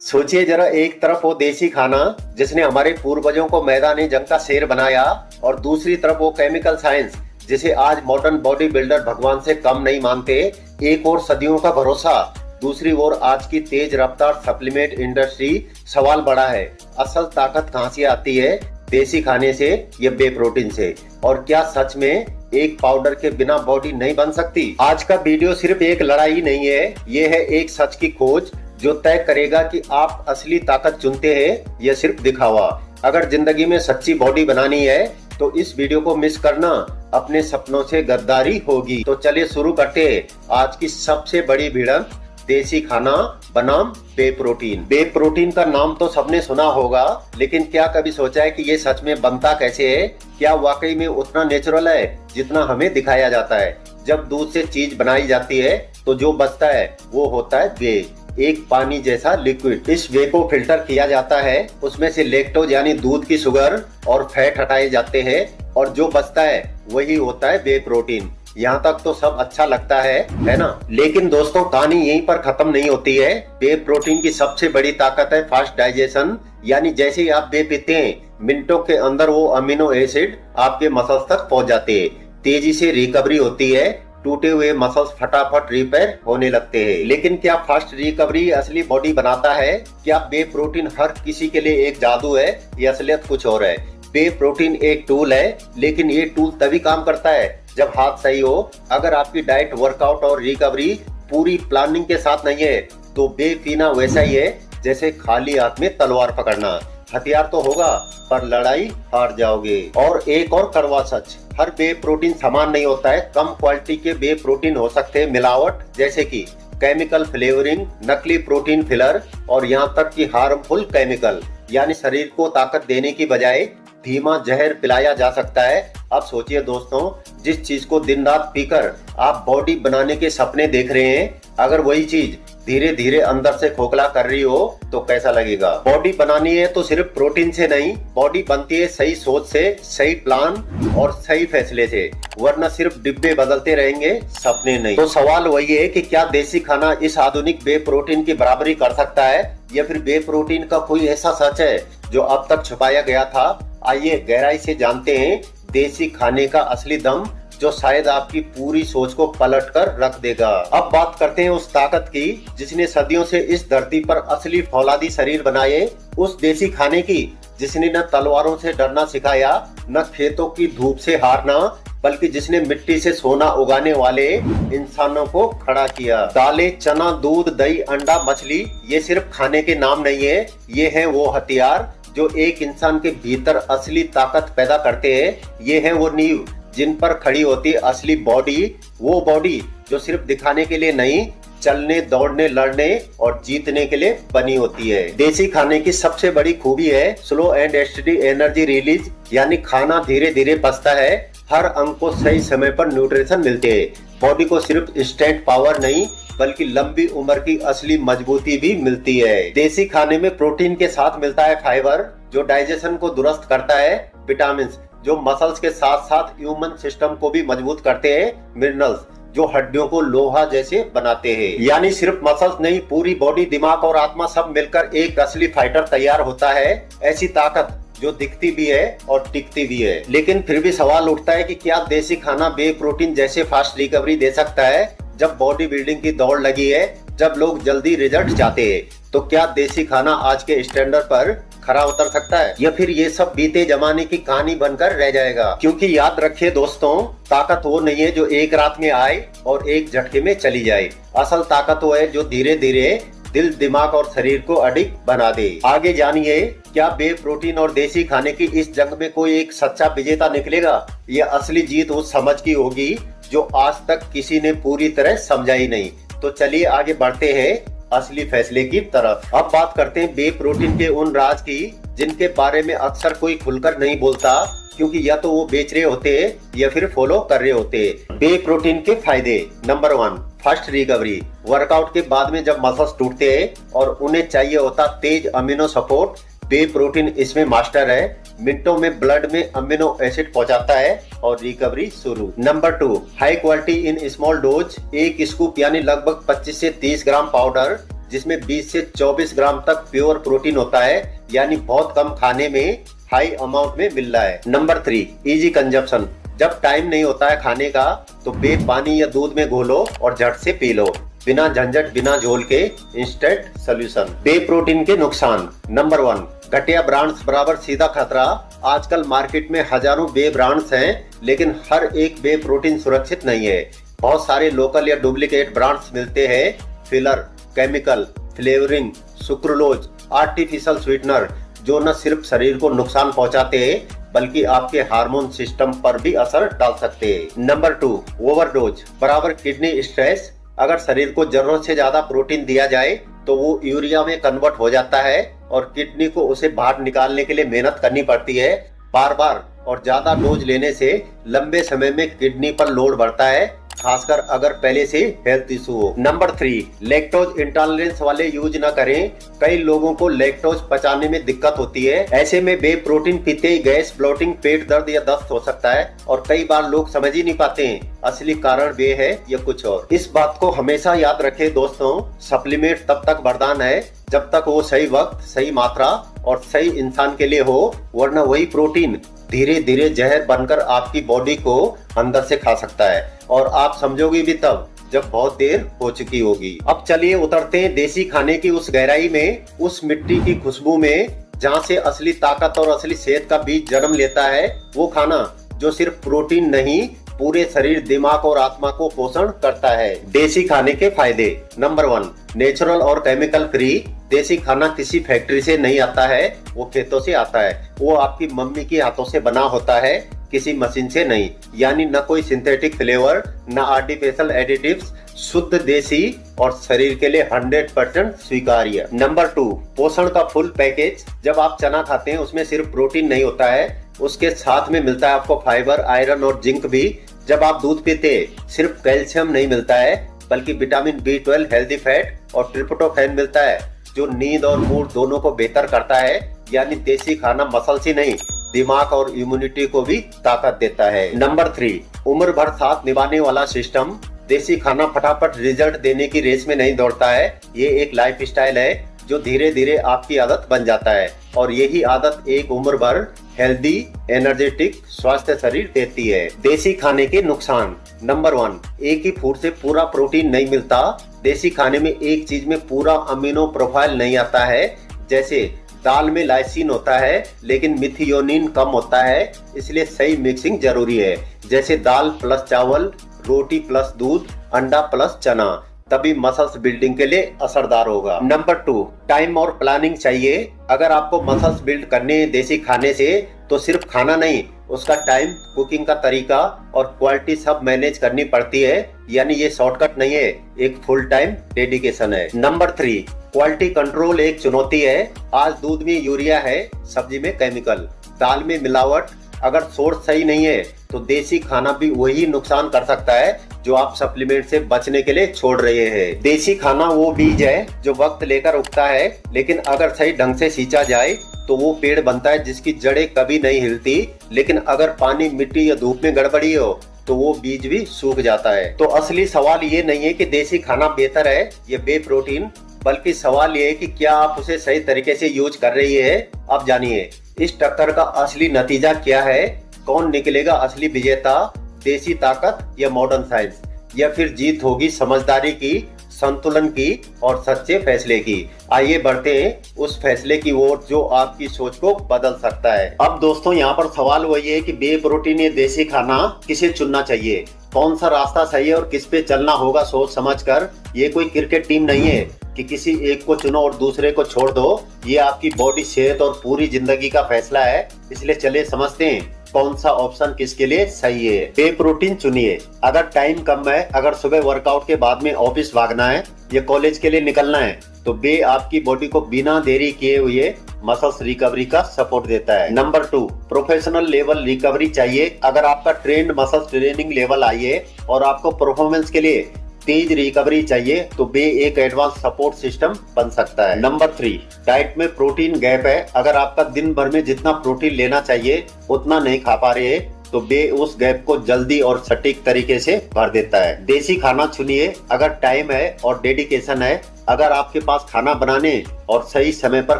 सोचिए जरा, एक तरफ वो देसी खाना जिसने हमारे पूर्वजों को मैदानी जंग का शेर बनाया, और दूसरी तरफ वो केमिकल साइंस जिसे आज मॉडर्न बॉडी बिल्डर भगवान से कम नहीं मानते। एक और सदियों का भरोसा, दूसरी ओर आज की तेज रफ्तार सप्लीमेंट इंडस्ट्री। सवाल बड़ा है, असल ताकत कहां से आती है, देसी खाने से या बे प्रोटीन से? और क्या सच में एक पाउडर के बिना बॉडी नहीं बन सकती? आज का वीडियो सिर्फ एक लड़ाई नहीं है, ये है एक सच की खोज जो तय करेगा कि आप असली ताकत चुनते हैं या सिर्फ दिखावा। अगर जिंदगी में सच्ची बॉडी बनानी है तो इस वीडियो को मिस करना, अपने सपनों से गद्दारी होगी। तो चलिए शुरू करते हैं आज की सबसे बड़ी भिड़ंत, देसी खाना बनाम बे प्रोटीन। बे प्रोटीन का नाम तो सबने सुना होगा, लेकिन क्या कभी सोचा है कि ये सच में बनता कैसे है? क्या वाकई में उतना नेचुरल है जितना हमें दिखाया जाता है? जब दूध से चीज बनाई जाती है तो जो बचता है वो होता है वे, एक पानी जैसा लिक्विड। इस वे को फिल्टर किया जाता है, उसमें से लैक्टोज यानी दूध की शुगर और फैट हटाए जाते हैं, और जो बचता है वही होता है वे प्रोटीन। यहाँ तक तो सब अच्छा लगता है ना? लेकिन दोस्तों, कहानी यहीं पर खत्म नहीं होती है। वे प्रोटीन की सबसे बड़ी ताकत है फास्ट डाइजेशन, यानी जैसे ही आप वे पीते हैं मिनटों के अंदर वो अमीनो एसिड आपके मसल्स तक पहुंच जाते हैं। तेजी से रिकवरी होती है, टूटे हुए मसल्स फटाफट रिपेयर होने लगते हैं। लेकिन क्या फास्ट रिकवरी असली बॉडी बनाता है? क्या बे प्रोटीन हर किसी के लिए एक जादू है या असलियत कुछ और है? बे प्रोटीन एक टूल है, लेकिन ये टूल तभी काम करता है जब हाथ सही हो। अगर आपकी डाइट, वर्कआउट और रिकवरी पूरी प्लानिंग के साथ नहीं है तो बे पीना वैसा ही है जैसे खाली हाथ में तलवार पकड़ना। हथियार तो होगा पर लड़ाई हार जाओगे। और एक और कड़वा सच, हर बे प्रोटीन समान नहीं होता है। कम क्वालिटी के बे प्रोटीन हो सकते हैं मिलावट, जैसे कि केमिकल फ्लेवरिंग, नकली प्रोटीन फिलर और यहाँ तक कि हार्मफुल केमिकल, यानी शरीर को ताकत देने की बजाय धीमा जहर पिलाया जा सकता है। अब सोचिए दोस्तों, जिस चीज को दिन रात पीकर आप बॉडी बनाने के सपने देख रहे हैं, अगर वही चीज धीरे धीरे अंदर से खोखला कर रही हो तो कैसा लगेगा? बॉडी बनानी है तो सिर्फ प्रोटीन से नहीं, बॉडी बनती है सही सोच से, सही प्लान और सही फैसले से, वरना सिर्फ डिब्बे बदलते रहेंगे, सपने नहीं। तो सवाल वही है कि क्या देसी खाना इस आधुनिक बे प्रोटीन की बराबरी कर सकता है, या फिर बे प्रोटीन का कोई ऐसा सच है जो अब तक छुपाया गया था? आइए गहराई से जानते हैं देसी खाने का असली दम, जो शायद आपकी पूरी सोच को पलट कर रख देगा। अब बात करते हैं उस ताकत की जिसने सदियों से इस धरती पर असली फौलादी शरीर बनाए, उस देसी खाने की जिसने न तलवारों से डरना सिखाया, न खेतों की धूप से हारना, बल्कि जिसने मिट्टी से सोना उगाने वाले इंसानों को खड़ा किया। दालें, चना, दूध, दही, अंडा, मछली, ये सिर्फ खाने के नाम नहीं है, ये है वो हथियार जो एक इंसान के भीतर असली ताकत पैदा करते हैं। ये है वो नींव जिन पर खड़ी होती है असली बॉडी, वो बॉडी जो सिर्फ दिखाने के लिए नहीं, चलने, दौड़ने, लड़ने और जीतने के लिए बनी होती है। देसी खाने की सबसे बड़ी खूबी है slow and steady energy release, यानी खाना धीरे धीरे पचता है, हर अंग को सही समय पर न्यूट्रिशन मिलते हैं। बॉडी को सिर्फ इंस्टेंट पावर नहीं, बल्कि लंबी उम्र की असली मजबूती भी मिलती है। देसी खाने में प्रोटीन के साथ मिलता है फाइबर, जो डाइजेशन को दुरुस्त करता है, विटामिन जो मसल्स के साथ साथ ह्यूमन सिस्टम को भी मजबूत करते हैं, मिनरल्स जो हड्डियों को लोहा जैसे बनाते हैं। यानी सिर्फ मसल्स नहीं, पूरी बॉडी, दिमाग और आत्मा सब मिलकर एक असली फाइटर तैयार होता है। ऐसी ताकत जो दिखती भी है और टिकती भी है। लेकिन फिर भी सवाल उठता है कि क्या देसी खाना बे प्रोटीन जैसे फास्ट रिकवरी दे सकता है? जब बॉडी बिल्डिंग की दौड़ लगी है, जब लोग जल्दी रिजल्ट चाहते हैं, तो क्या देसी खाना आज के स्टैंडर्ड पर खरा उतर सकता है, या फिर ये सब बीते जमाने की कहानी बनकर रह जाएगा? क्योंकि याद रखिए दोस्तों, ताकत वो नहीं है जो एक रात में आए और एक झटके में चली जाए। असल ताकत वो है जो धीरे धीरे दिल, दिमाग और शरीर को अडिग बना दे। आगे जानिए, क्या बे प्रोटीन और देसी खाने की इस जंग में कोई एक सच्चा विजेता निकलेगा? ये असली जीत उस समझ की होगी जो आज तक किसी ने पूरी तरह समझा ही नहीं। तो चलिए आगे बढ़ते हैं असली फैसले की तरफ। अब बात करते हैं बे प्रोटीन के उन राज की जिनके बारे में अक्सर कोई खुलकर नहीं बोलता, क्योंकि या तो वो बेच रहे होते हैं या फिर फॉलो कर रहे होते हैं। बे प्रोटीन के फायदे। Number 1, fast recovery. वर्कआउट के बाद में जब मसल्स टूटते हैं और उन्हें चाहिए होता तेज अमीनो सपोर्ट, बे प्रोटीन इसमें मास्टर है। मिनटों में ब्लड में अमीनो एसिड पहुंचाता है और रिकवरी शुरू। Number 2, high quality in small dose. एक स्कूप यानी लगभग 25 से 30 ग्राम पाउडर जिसमें 20 से 24 ग्राम तक प्योर प्रोटीन होता है, यानी बहुत कम खाने में हाई अमाउंट में मिल रहा है। Number 3, easy consumption. जब टाइम नहीं होता है खाने का तो बे पानी या दूध में घोलो और झट से पी लो, बिना झंझट बिना झोल के इंस्टेंट सॉल्यूशन। बे प्रोटीन के नुकसान। नंबर 1, घटिया ब्रांड्स बराबर सीधा खतरा। आजकल मार्केट में हजारों बे ब्रांड्स हैं, लेकिन हर एक बे प्रोटीन सुरक्षित नहीं है। बहुत सारे लोकल या डुप्लीकेट ब्रांड्स मिलते हैं। Filler, chemical, flavouring, sucralose, artificial sweetener, जो न सिर्फ शरीर को नुकसान पहुंचाते हैं बल्कि आपके हार्मोन सिस्टम पर भी असर डाल सकते हैं। नंबर 2, ओवरडोज बराबर किडनी स्ट्रेस। अगर शरीर को जरूरत से ज्यादा प्रोटीन दिया जाए तो वो यूरिया में कन्वर्ट हो जाता है और किडनी को उसे बाहर निकालने के लिए मेहनत करनी पड़ती है। बार बार और ज्यादा डोज लेने से लंबे समय में किडनी पर लोड बढ़ता है, खासकर अगर पहले से हेल्थ इशू हो। नंबर 3, लैक्टोज इंटॉलरेंस वाले यूज न करें। कई लोगों को लैक्टोज पचाने में दिक्कत होती है। ऐसे में बे प्रोटीन पीते ही गैस, ब्लोटिंग, पेट दर्द या दस्त हो सकता है और कई बार लोग समझ ही नहीं पाते हैं असली कारण बे है या कुछ और। इस बात को हमेशा याद रखें दोस्तों, सप्लीमेंट तब तक वरदान है जब तक वो सही वक्त, सही मात्रा और सही इंसान के लिए हो, वरना वही प्रोटीन धीरे धीरे जहर बनकर आपकी बॉडी को अंदर से खा सकता है और आप समझोगे भी तब जब बहुत देर हो चुकी होगी। अब चलिए उतरते हैं देसी खाने की उस गहराई में, उस मिट्टी की खुशबू में जहाँ से असली ताकत और असली सेहत का बीज जन्म लेता है। वो खाना जो सिर्फ प्रोटीन नहीं, पूरे शरीर, दिमाग और आत्मा को पोषण करता है। देसी खाने के फायदे। नंबर 1, नेचुरल और केमिकल फ्री। देसी खाना किसी फैक्ट्री से नहीं आता है, वो खेतों से आता है। वो आपकी मम्मी के हाथों से बना होता है, किसी मशीन से नहीं। यानी न कोई सिंथेटिक फ्लेवर, न आर्टिफिशियल एडिटिव्स, शुद्ध देसी और शरीर के लिए 100% स्वीकार्य। नंबर 2, पोषण का फुल पैकेज। जब आप चना खाते हैं उसमें सिर्फ प्रोटीन नहीं होता है, उसके साथ में मिलता है आपको फाइबर, आयरन और जिंक भी। जब आप दूध पीते हैं सिर्फ कैल्शियम नहीं मिलता है बल्कि विटामिन B12, हेल्दी फैट और ट्रिप्टोफैन मिलता है, जो नींद और मूड दोनों को बेहतर करता है। यानी देसी खाना मसल्स ही नहीं, दिमाग और इम्यूनिटी को भी ताकत देता है। नंबर 3, उम्र भर साथ निभाने वाला सिस्टम। देसी खाना फटाफट रिजल्ट देने की रेस में नहीं दौड़ता है, ये एक लाइफ स्टाइल है जो धीरे धीरे आपकी आदत बन जाता है और यही आदत एक उम्र भर हेल्दी, एनर्जेटिक, स्वस्थ शरीर देती है। देसी खाने के नुकसान। नंबर 1, एक ही फूड से पूरा प्रोटीन नहीं मिलता। देसी खाने में एक चीज में पूरा अमीनो प्रोफाइल नहीं आता है। जैसे दाल में लाइसिन होता है लेकिन मिथियोनिन कम होता है, इसलिए सही मिक्सिंग जरूरी है। जैसे दाल प्लस चावल, रोटी प्लस दूध, अंडा प्लस चना, तभी मसल्स बिल्डिंग के लिए असरदार होगा। नंबर 2, टाइम और प्लानिंग चाहिए। अगर आपको मसल्स बिल्ड करने हैं देसी खाने से तो सिर्फ खाना नहीं, उसका टाइम, कुकिंग का तरीका और क्वालिटी सब मैनेज करनी पड़ती है। यानी ये शॉर्टकट नहीं है, एक फुल टाइम डेडिकेशन है। नंबर 3, क्वालिटी कंट्रोल एक चुनौती है। आज दूध में यूरिया है, सब्जी में केमिकल, दाल में मिलावट। अगर सोर्स सही नहीं है तो देसी खाना भी वही नुकसान कर सकता है जो आप सप्लीमेंट से बचने के लिए छोड़ रहे हैं। देसी खाना वो बीज है जो वक्त लेकर उगता है, लेकिन अगर सही ढंग से सींचा जाए तो वो पेड़ बनता है जिसकी जड़ें कभी नहीं हिलती। लेकिन अगर पानी, मिट्टी या धूप में गड़बड़ी हो तो वो बीज भी सूख जाता है। तो असली सवाल ये नहीं है कि देसी खाना बेहतर है या बे प्रोटीन, बल्कि सवाल ये है कि क्या आप उसे सही तरीके से यूज कर रही है। अब जानिए इस टक्कर का असली नतीजा क्या है, कौन निकलेगा असली विजेता, देसी ताकत या मॉडर्न साइंस, या फिर जीत होगी समझदारी की, संतुलन की और सच्चे फैसले की। आइए बढ़ते हैं उस फैसले की ओर जो आपकी सोच को बदल सकता है। अब दोस्तों यहाँ पर सवाल वही है कि बे प्रोटीन या देसी खाना किसे चुनना चाहिए, कौन सा रास्ता सही है और किस पे चलना होगा सोच समझ कर। ये कोई क्रिकेट टीम नहीं है कि किसी एक को चुनो और दूसरे को छोड़ दो। ये आपकी बॉडी, सेहत और पूरी जिंदगी का फैसला है। इसलिए चलिए समझते हैं कौन सा ऑप्शन किसके लिए सही है। बे प्रोटीन चुनिए अगर टाइम कम है, अगर सुबह वर्कआउट के बाद में ऑफिस भागना है या कॉलेज के लिए निकलना है तो बे आपकी बॉडी को बिना देरी किए हुए मसल्स रिकवरी का सपोर्ट देता है। नंबर 2, प्रोफेशनल लेवल रिकवरी चाहिए। अगर आपका trend muscles training level I है और आपको परफॉर्मेंस के लिए तेज रिकवरी चाहिए तो बे एक एडवांस सपोर्ट सिस्टम बन सकता है। नंबर 3, डाइट में प्रोटीन गैप है। अगर आपका दिन भर में जितना प्रोटीन लेना चाहिए उतना नहीं खा पा रहे तो बे उस गैप को जल्दी और सटीक तरीके से भर देता है। देसी खाना चुनिए अगर टाइम है और डेडिकेशन है अगर आपके पास खाना बनाने और सही समय पर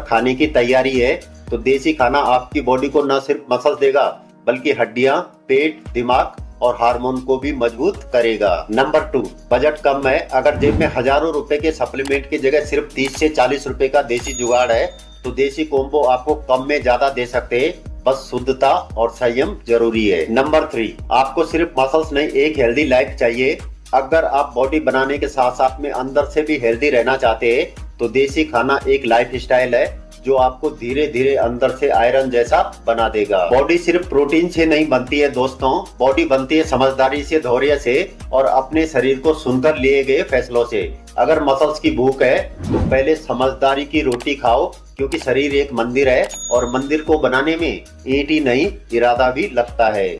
खाने की तैयारी है तो देसी खाना आपकी बॉडी को न सिर्फ मसल्स देगा बल्कि हड्डियां, पेट, दिमाग और हार्मोन को भी मजबूत करेगा। नंबर 2, बजट कम है। अगर जेब में हजारों रुपए के सप्लीमेंट की जगह सिर्फ 30 से 40 रुपए का देसी जुगाड़ है तो देसी कॉम्बो आपको कम में ज्यादा दे सकते हैं। बस शुद्धता और संयम जरूरी है। नंबर 3, आपको सिर्फ मसल्स नहीं, एक हेल्दी लाइफ चाहिए। अगर आप बॉडी बनाने के साथ साथ में अंदर से भी हेल्दी रहना चाहते हैं तो देसी खाना एक लाइफ स्टाइल है जो आपको धीरे धीरे अंदर से आयरन जैसा बना देगा। बॉडी सिर्फ प्रोटीन से नहीं बनती है दोस्तों, बॉडी बनती है समझदारी से, धैर्य से और अपने शरीर को सुनकर लिए गए फैसलों से। अगर मसल्स की भूख है तो पहले समझदारी की रोटी खाओ, क्योंकि शरीर एक मंदिर है और मंदिर को बनाने में ईंट ही नहीं इरादा भी लगता है।